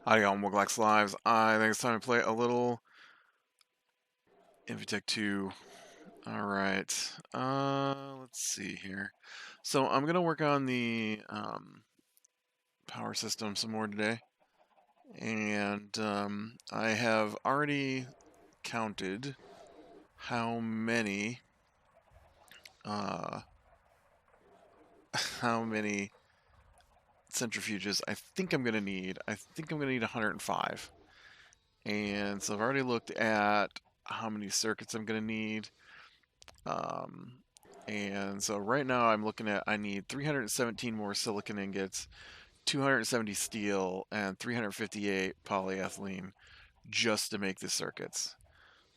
Howdy all, Moglax Lives. I think it's time to play a little Infi-Tech 2. Alright, let's see here. So I'm going to work on the power system some more today. And I have already counted how many uh, how many centrifuges I think I'm going to need. I think I'm going to need 105. And so I've already looked at how many circuits I'm going to need. And so right now I'm looking at, I need 317 more silicon ingots, 270 steel, and 358 polyethylene just to make the circuits.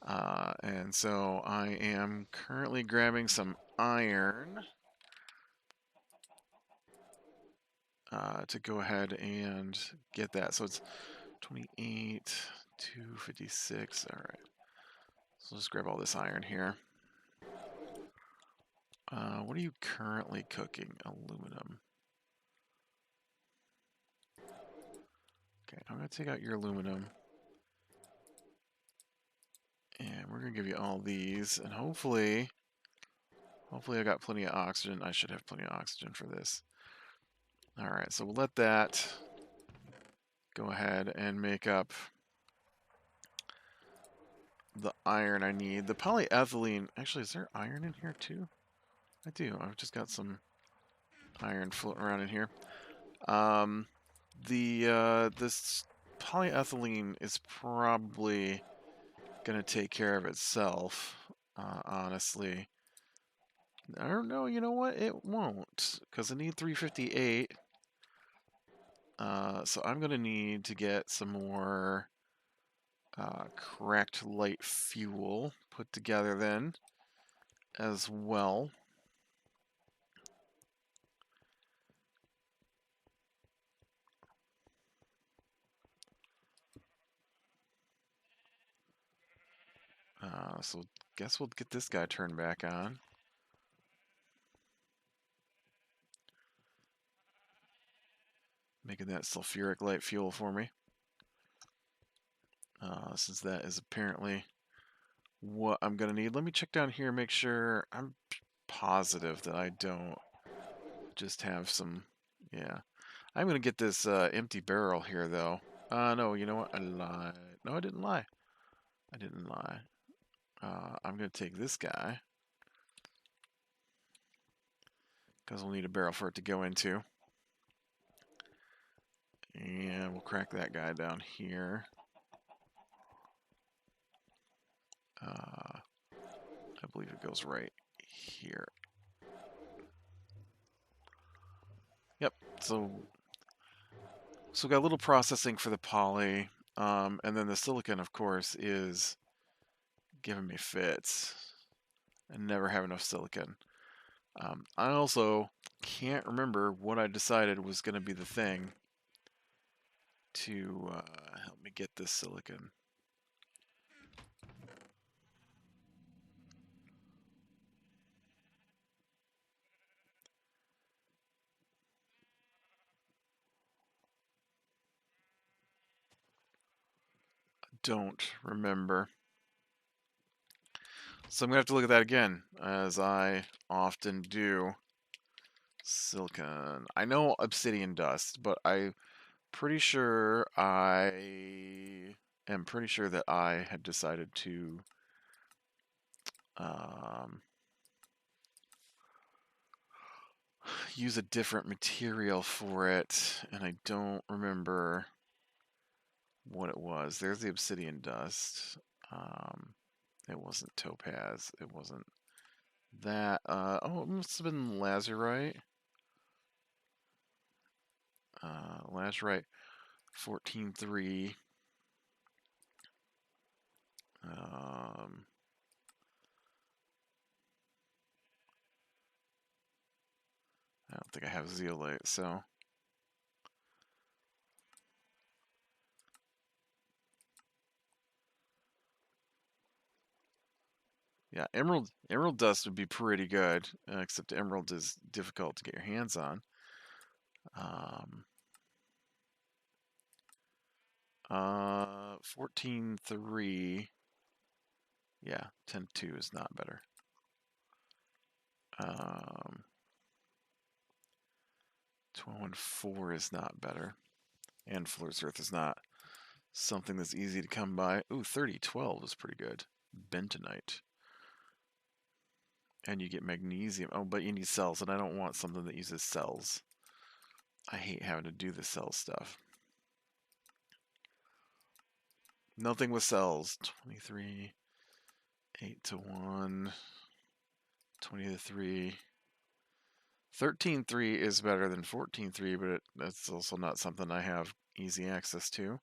And so I am currently grabbing some iron to go ahead and get that. So it's 28, 256. All right. So let's grab all this iron here. What are you currently cooking? Aluminum. Okay, I'm going to take out your aluminum. And we're going to give you all these. And hopefully I got plenty of oxygen. I should have plenty of oxygen for this. Alright, so we'll let that go ahead and make up the iron I need. The polyethylene, actually, is there iron in here too? I do. I've just got some iron floating around in here. This polyethylene is probably gonna take care of itself, honestly. I don't know, you know what? It won't, because I need 358. So I'm gonna need to get some more cracked light fuel put together then as well. So guess we'll get this guy turned back on. Making that sulfuric light fuel for me. Since that is apparently what I'm going to need. Let me check down here, make sure. I'm positive that I don't just have some. Yeah. I'm going to get this empty barrel here, though. No, you know what? I lied. No, I didn't lie. I didn't lie. I'm going to take this guy, because we'll need a barrel for it to go into. And we'll crack that guy down here. I believe it goes right here. Yep, so we got a little processing for the poly, and then the silicon, of course, is giving me fits. I never have enough silicon. I also can't remember what I decided was going to be the thing to help me get this silicon. Don't remember. So I'm going to have to look at that again, as I often do. Silicon. I know Obsidian Dust, but I'm pretty sure that I had decided to use a different material for it, and I don't remember what it was. There's the Obsidian Dust. It wasn't topaz. It wasn't that. Oh, it must have been lazurite. Lazurite 14.3. I don't think I have zeolite, so. Yeah, emerald dust would be pretty good, except emerald is difficult to get your hands on. 14.3. Yeah, 10.2 is not better. 12.4 is not better. And Floor's Earth is not something that's easy to come by. Ooh, 30.12 is pretty good. Bentonite. And you get magnesium. Oh, but you need cells, and I don't want something that uses cells. I hate having to do the cell stuff. Nothing with cells. 23, 8 to 1, 20 to 3. 13.3 is better than 14.3, but that's also not something I have easy access to.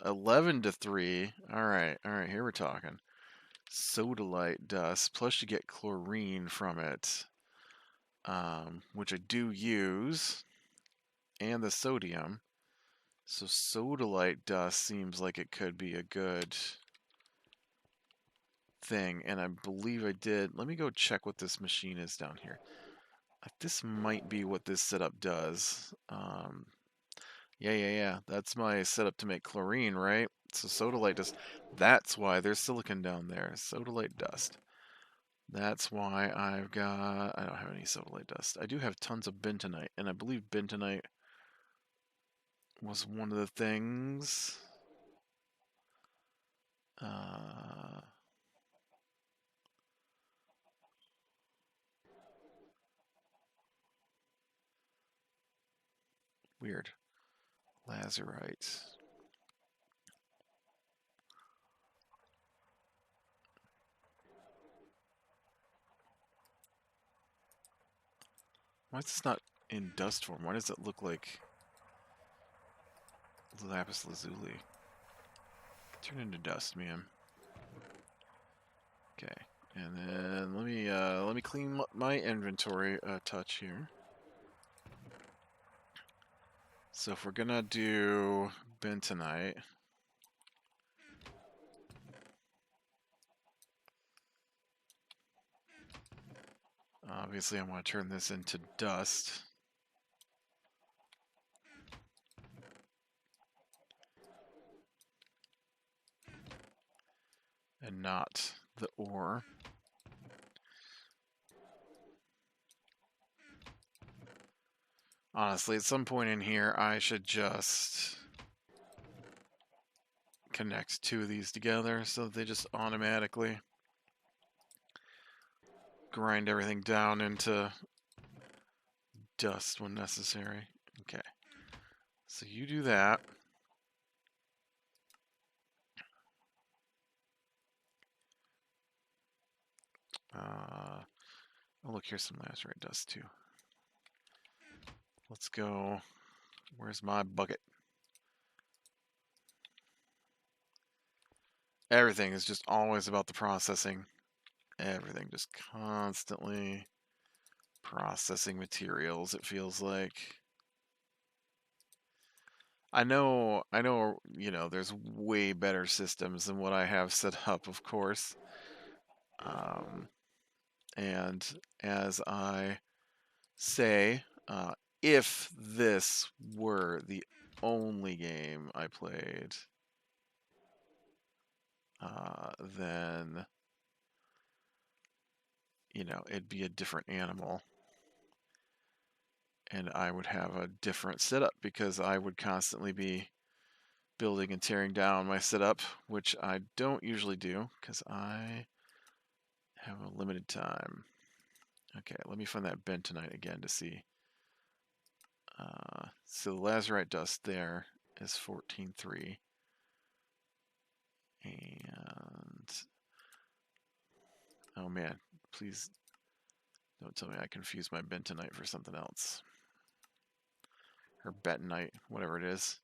11 to 3. All right, here we're talking. Sodalite Dust, plus you get chlorine from it, which I do use, and the sodium. So Sodalite Dust seems like it could be a good thing, and I believe I did. Let me go check what this machine is down here. This might be what this setup does. Yeah. That's my setup to make chlorine, right? So Sodalite Dust. That's why there's silicon down there. Sodalite Dust. That's why I've got... I don't have any Sodalite Dust. I do have tons of bentonite, and I believe bentonite was one of the things. Weird. Lazurite. Why is this not in dust form? Why does it look like lapis lazuli? Turn into dust, man. Okay, and then let me clean my inventory a touch here. So if we're gonna do bentonite, obviously I want to turn this into dust. And not the ore. Honestly, at some point in here, I should just connect two of these together so that they just automatically grind everything down into dust when necessary. Okay. So you do that. Oh, look, here's some lazurite dust too. Let's go. Where's my bucket? Everything is just always about the processing. Everything just constantly processing materials, it feels like. I know, you know, there's way better systems than what I have set up, of course. And as I say, if this were the only game I played, then, you know, it'd be a different animal. And I would have a different setup because I would constantly be building and tearing down my setup, which I don't usually do because I have a limited time. Okay, let me find that bentonite again to see. So the lazurite dust there is 14.3. And... oh man, please don't tell me I confuse my bentonite for something else. Or bentonite, whatever it is.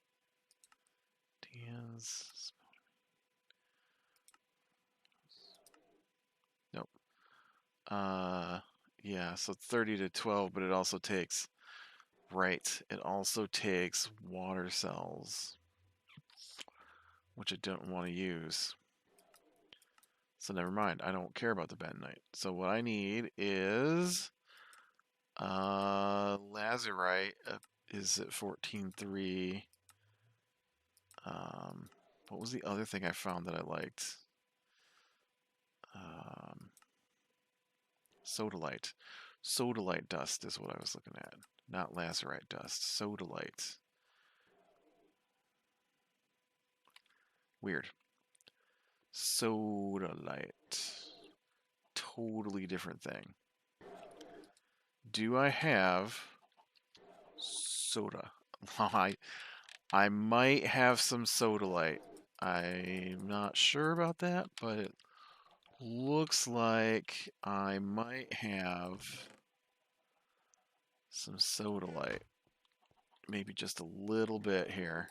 Diaz... nope. Yeah, so 30 to 12, but it also takes... right, it also takes water cells, which I don't want to use. So never mind, I don't care about the bentonite. So what I need is lazurite is at 14.3. What was the other thing I found that I liked? Sodalite. Sodalite dust is what I was looking at. Not lazurite dust. Sodalite. Weird. Sodalite. Totally different thing. Do I have soda? I might have some sodalite. I'm not sure about that, but it looks like I might have some sodalite. Maybe just a little bit here.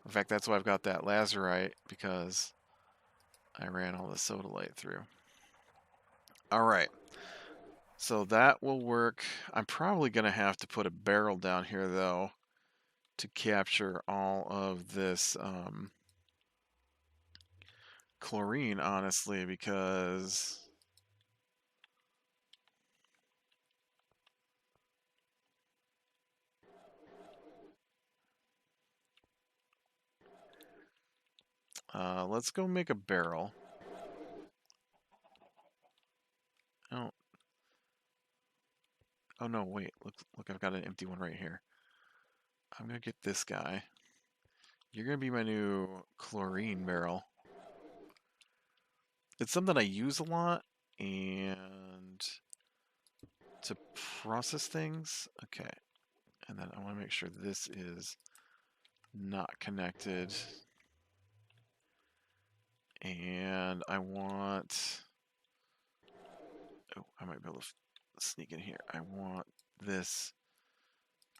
In fact, that's why I've got that lazurite, because I ran all the sodalite through. All right. So that will work. I'm probably going to have to put a barrel down here, though, to capture all of this chlorine, honestly, because let's go make a barrel. Oh, oh no, wait, look, I've got an empty one right here. I'm gonna get this guy. You're gonna be my new chlorine barrel. It's something I use a lot, and to process things. Okay, and then I want to make sure this is not connected. And I want... Oh, I might be able to sneak in here. I want this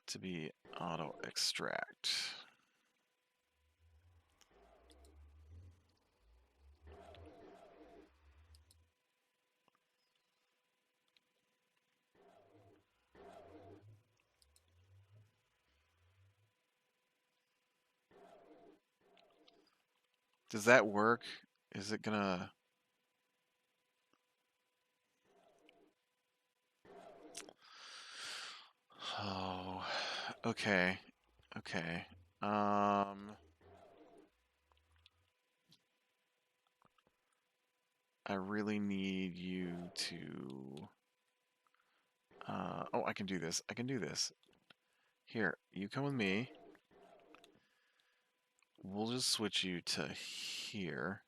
to be auto extract. Does that work? Is it gonna... Oh, okay. Okay. I really need you to... oh, I can do this. I can do this. Here, you come with me. We'll just switch you to here.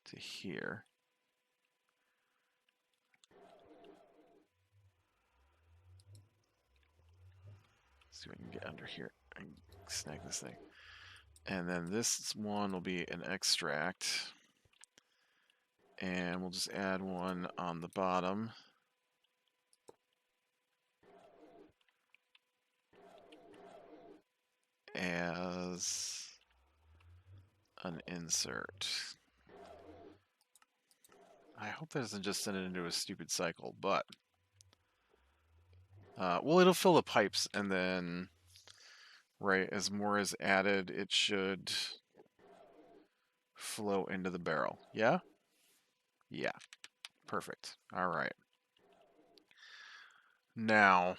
To here. See if I can get under here and snag this thing. And then this one will be an extract. And we'll just add one on the bottom. As an insert. I hope that doesn't just send it into a stupid cycle, but... well, it'll fill the pipes, and then... Right, as more is added, it should flow into the barrel. Yeah? Yeah. Perfect. All right. Now...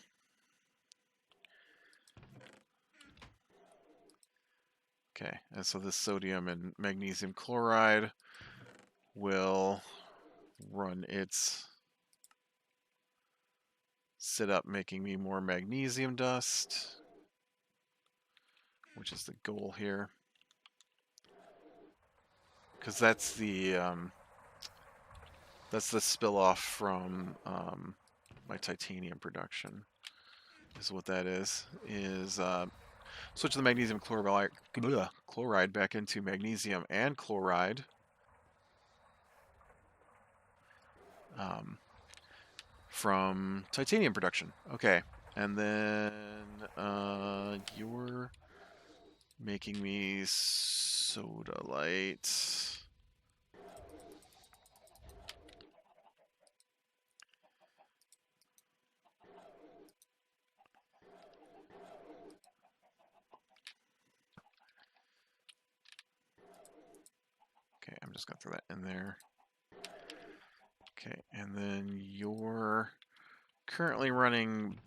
Okay, and so this sodium and magnesium chloride will run its sit up, making me more magnesium dust, which is the goal here. Because that's the spill off from my titanium production. Is what that is. Switch the magnesium chloride back into magnesium and chloride. From titanium production. Okay. And then you're making me sodalite. Okay, I'm just gonna throw that in there. Okay, and then you're currently running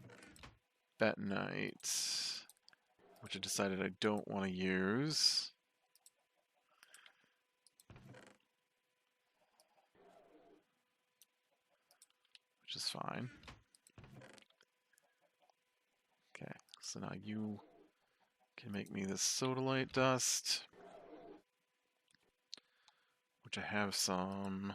bentonite, which I decided I don't want to use. Which is fine. Okay, so now you can make me this Sodalite Dust, which I have some.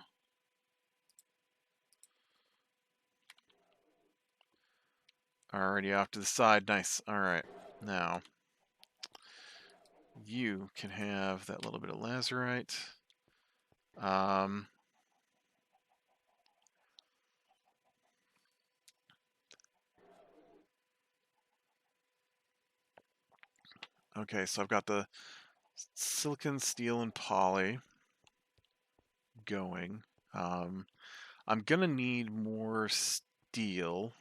Already off to the side. Nice. Alright. Now, you can have that little bit of lazurite. Okay, so I've got the silicon, steel, and poly going. I'm gonna need more steel.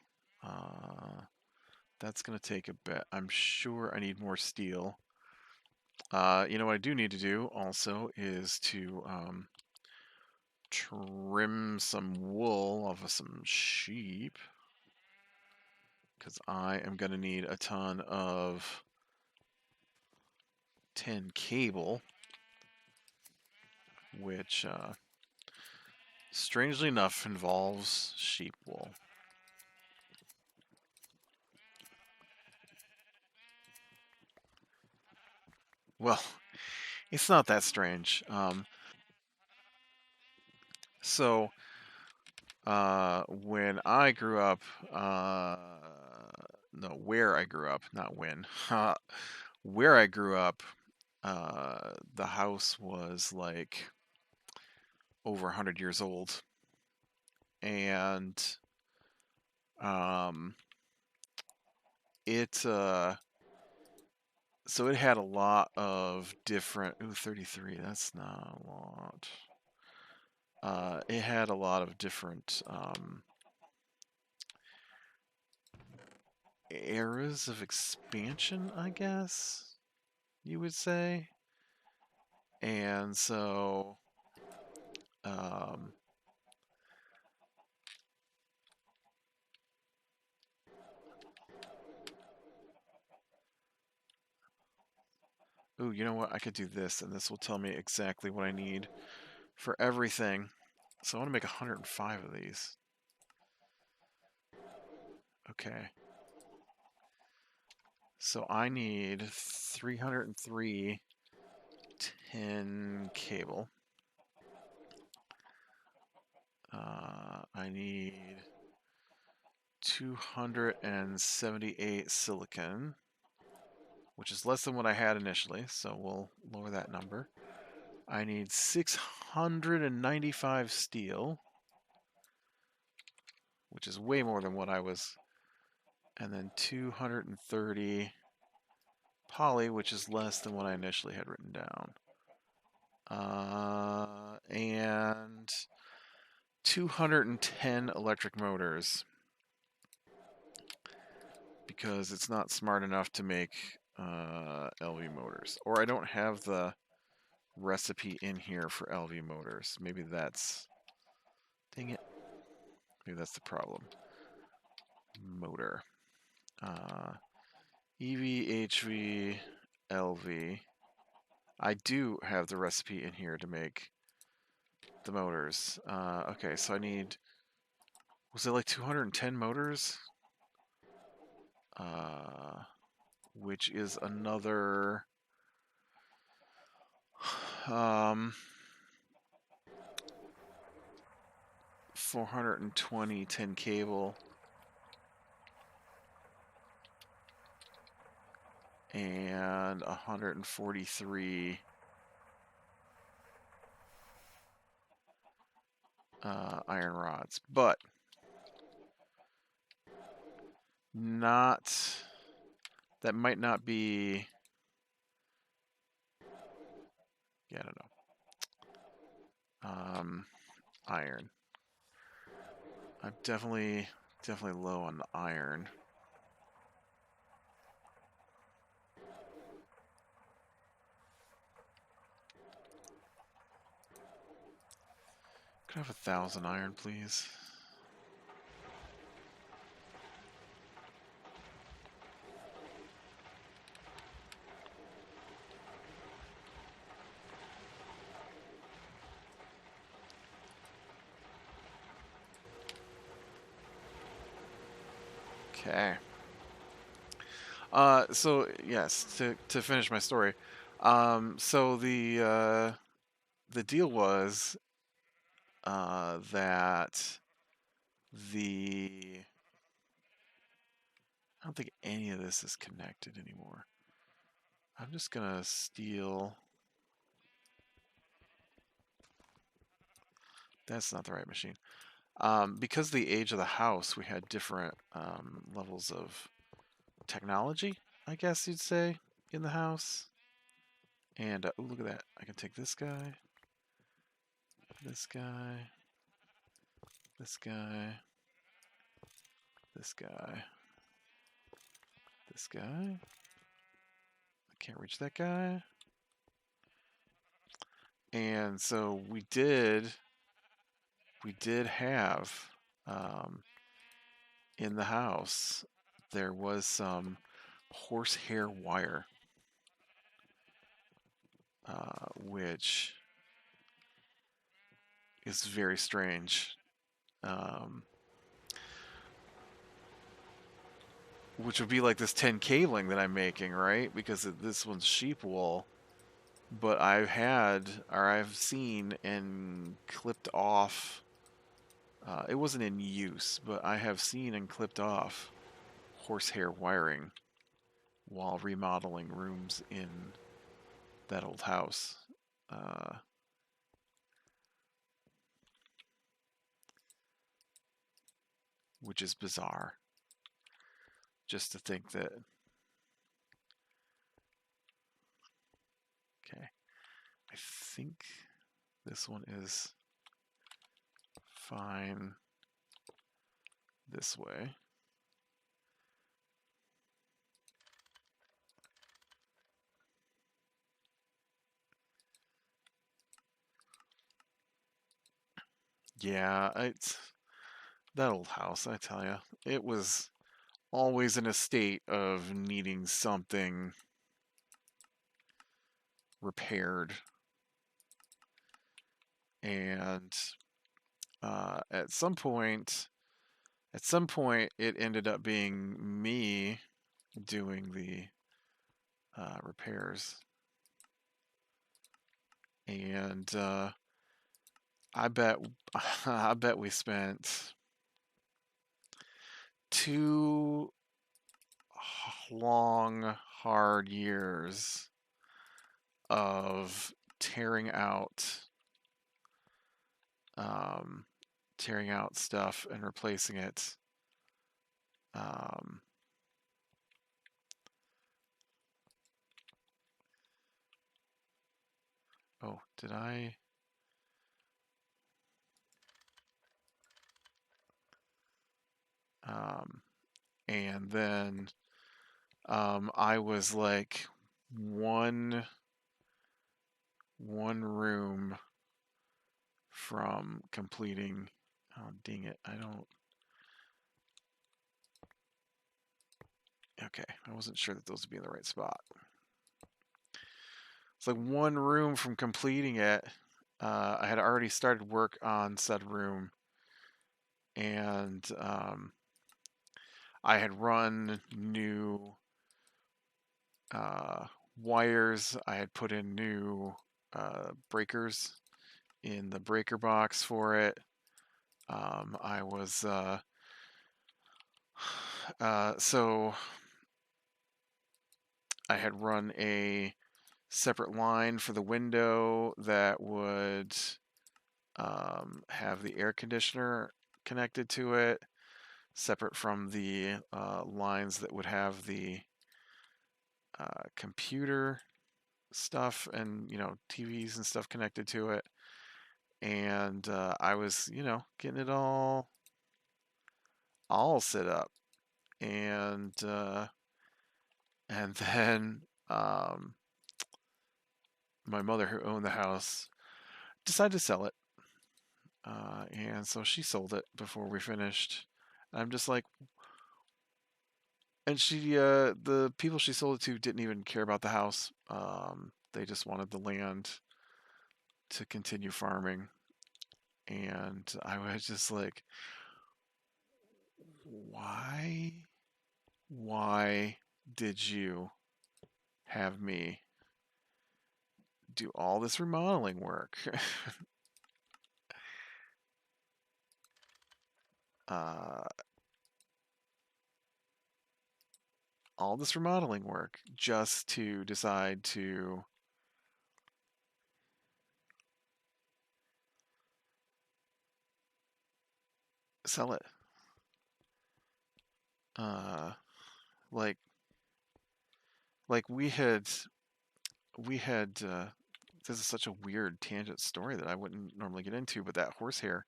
That's gonna take a bit. I'm sure I need more steel. You know what I do need to do also is to trim some wool off of some sheep, because I am gonna need a ton of tin cable, which strangely enough involves sheep wool. Well, it's not that strange. So, when I grew up, no, where I grew up, not when, where I grew up, the house was like over 100 years old. And, so it had a lot of different, ooh, 33, that's not a lot. It had a lot of different eras of expansion, I guess you would say. And so ooh, you know what? I could do this, and this will tell me exactly what I need for everything. So I want to make 105 of these. Okay. So I need 303 tin cable. I need 278 silicon, which is less than what I had initially, so we'll lower that number. I need 695 steel, which is way more than what I was, and then 230 poly, which is less than what I initially had written down. And 210 electric motors, because it's not smart enough to make LV motors. Or I don't have the recipe in here for LV motors. Maybe that's... Dang it. Maybe that's the problem. Motor. EV, HV, LV. I do have the recipe in here to make the motors. Okay, so I need... Was it like 210 motors? Which is another... 420 tin cable. And 143 iron rods. But not... That might not be... Yeah, I don't know. Iron. I'm definitely low on the iron. Could Could I have 1,000 iron, please? Okay. So yes, to finish my story. So the deal was that the I don't think any of this is connected anymore. I'm just gonna steal. That's not the right machine. Because of the age of the house, we had different levels of technology, I guess you'd say, in the house. And ooh, look at that! I can take this guy, this guy, this guy, this guy, this guy. I can't reach that guy. And so we did have in the house, there was some horsehair wire, which is very strange. Um, which would be like this 10K link that I'm making, right? Because this one's sheep wool. But I've seen and clipped off. It wasn't in use, but I have seen and clipped off horsehair wiring while remodeling rooms in that old house. Uh, which is bizarre. Just to think that. Okay. I think this one is fine this way. Yeah, it's that old house, I tell you. It was always in a state of needing something repaired. And at some point, it ended up being me doing the repairs. And I bet I bet we spent 2 long, hard years of tearing out um, tearing out stuff and replacing it. Um, oh, did I? And then I was like one room from completing. Oh, dang it! I don't. Okay, I wasn't sure that those would be in the right spot. It's like one room from completing it. I had already started work on said room, and I had run new wires. I had put in new breakers in the breaker box for it. I was so I had run a separate line for the window that would have the air conditioner connected to it, separate from the lines that would have the computer stuff and TVs and stuff connected to it. And I was getting it all set up, and then my mother, who owned the house, decided to sell it. And so she sold it before we finished. I'm just like, and the people she sold it to didn't even care about the house. They just wanted the land to continue farming. And I was just like, why did you have me do all this remodeling work? uh, all this remodeling work just to decide to sell it. Uh, like like we had this is such a weird tangent story that I wouldn't normally get into, but that horsehair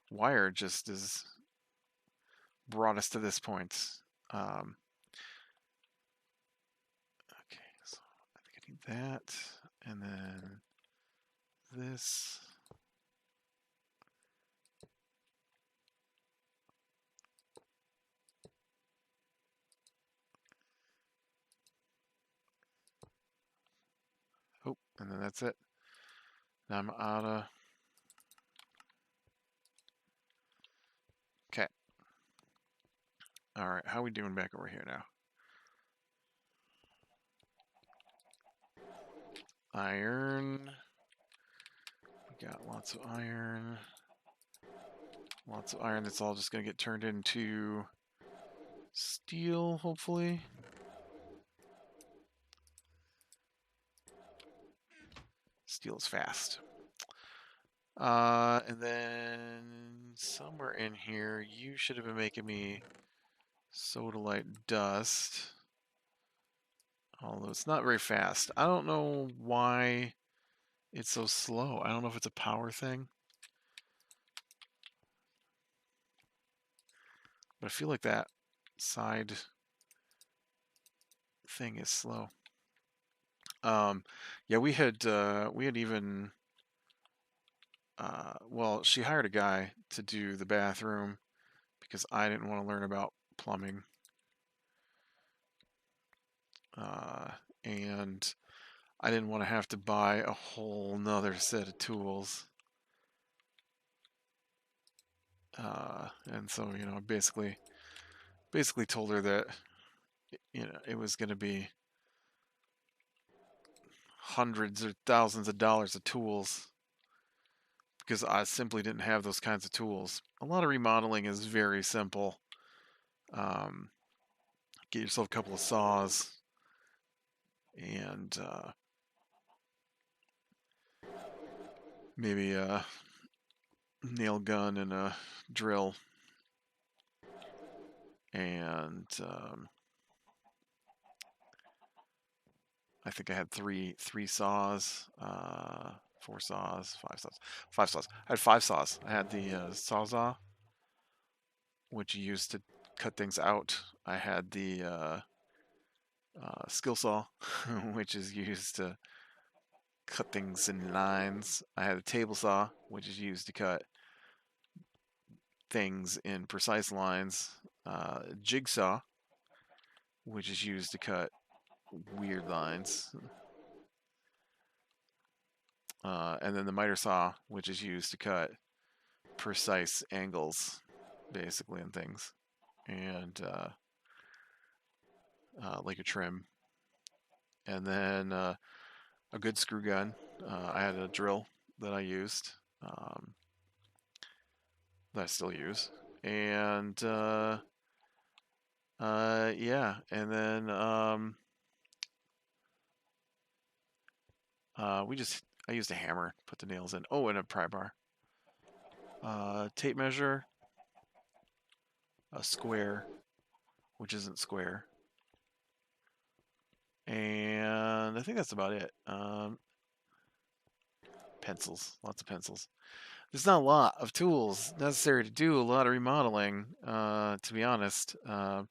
wire just is brought us to this point. Um, okay, so I think I need that, and then this. Oh, and then that's it. Now I'm out of. Okay. All right, how are we doing back over here now? Iron. We got lots of iron. Lots of iron that's all just going to get turned into steel, hopefully. Steel is fast. And then somewhere in here, you should have been making me Sodalite Dust. Although it's not very fast. I don't know why it's so slow. I don't know if it's a power thing. But I feel like that side thing is slow. Yeah, we had even well, she hired a guy to do the bathroom because I didn't want to learn about plumbing. And I didn't want to have to buy a whole nother set of tools. And so, you know, basically told her that, you know, it was going to be hundreds or thousands of dollars of tools because I simply didn't have those kinds of tools. A lot of remodeling is very simple. Um, get yourself a couple of saws and maybe a nail gun and a drill. And I think I had three saws, 4 saws, 5 saws, 5 saws. I had 5 saws. I had the Sawzall, which you use to cut things out. I had the skill saw, which is used to cut things in lines. I had a table saw, which is used to cut things in precise lines. Jigsaw, which is used to cut weird lines. And then the miter saw, which is used to cut precise angles, basically, and things. And like a trim. And then a good screw gun. I had a drill that I used, that I still use. And yeah, and then I used a hammer, put the nails in. Oh, and a pry bar. Tape measure, a square, which isn't square, and I think that's about it. Pencils, lots of pencils. There's not a lot of tools necessary to do a lot of remodeling, to be honest. Oh,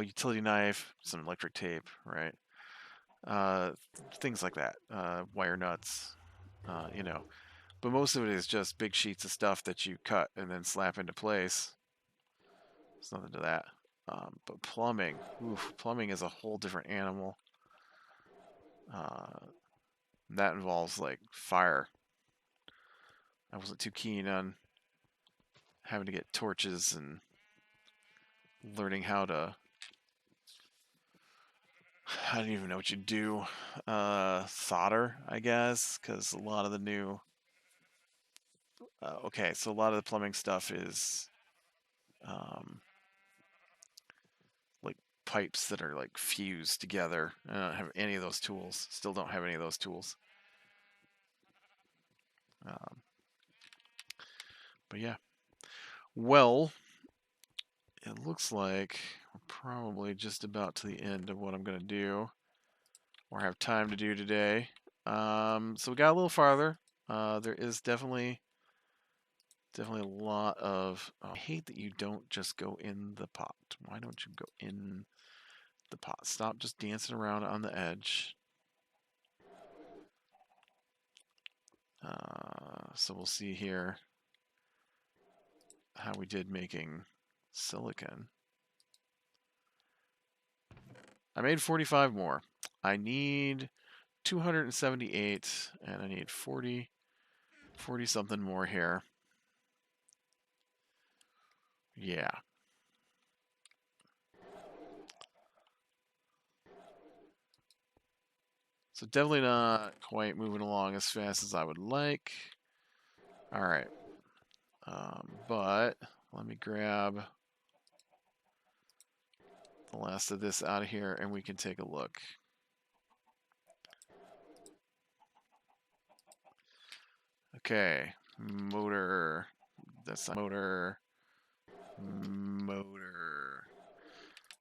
utility knife, some electric tape, right? Uh, things like that. Wire nuts, you know. But most of it is just big sheets of stuff that you cut and then slap into place. There's nothing to that. But plumbing, oof, plumbing is a whole different animal. That involves like fire. I wasn't too keen on having to get torches and learning how to. I don't even know what you do. Solder, I guess, because a lot of the new. Okay, so a lot of the plumbing stuff is like pipes that are like fused together. I don't have any of those tools. Still don't have any of those tools. But yeah. Well, it looks like we're probably just about to the end of what I'm going to do or have time to do today. So we got a little farther. There is definitely a lot of... I hate that you don't just go in the pot. Why don't you go in the pot? Stop just dancing around on the edge. So we'll see here how we did making silicon. I made 45 more. I need 278, and I need 40 something more here. Yeah. So definitely not quite moving along as fast as I would like. All right. But let me grab the last of this out of here and we can take a look. Okay. Motor. That's not motor. Motor.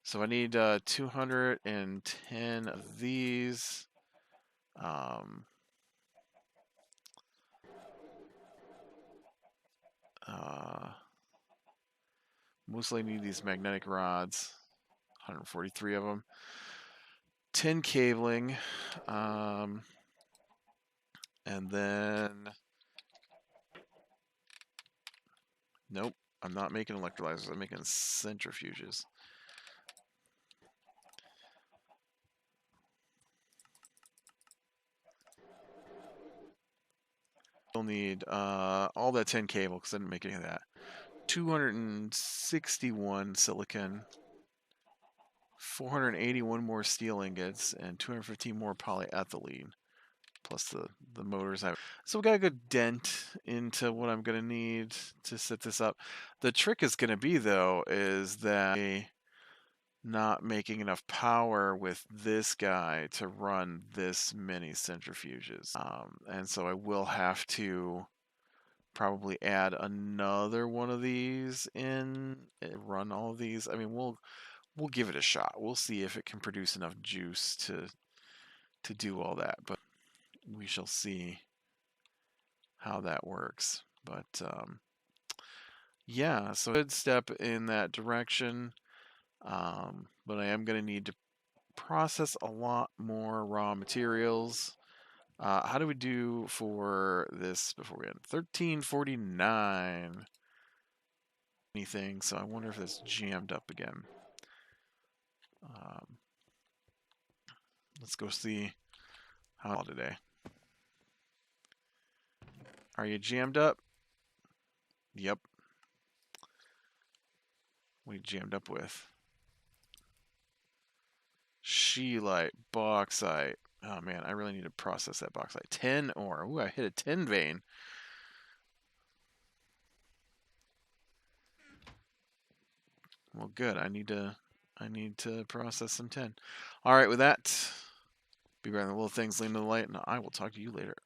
So I need 210 of these. Mostly need these magnetic rods. 143 of them. 10 cabling. And then... Nope. I'm not making electrolyzers. I'm making centrifuges. We'll need all that 10 cable because I didn't make any of that. 261 silicon, 481 more steel ingots, and 215 more polyethylene. Plus the motors. So we got a good dent into what I'm going to need to set this up. The trick is going to be, though, is that not making enough power with this guy to run this many centrifuges. And so I will have to probably add another one of these in and run all of these. I mean, we'll give it a shot. We'll see if it can produce enough juice to do all that. But we shall see how that works. But yeah, so a good step in that direction. But I am going to need to process a lot more raw materials. How do we do for this before we end? 1349. Anything, so I wonder if it's jammed up again. Let's go see how today. Are you jammed up? Yep. What are you jammed up with? Scheelite, bauxite. Oh man, I really need to process that bauxite. 10 ore. Ooh, I hit a 10 vein. Well, good. I need to process some 10. All right, with that, be right on the little things leading to the light, and I will talk to you later.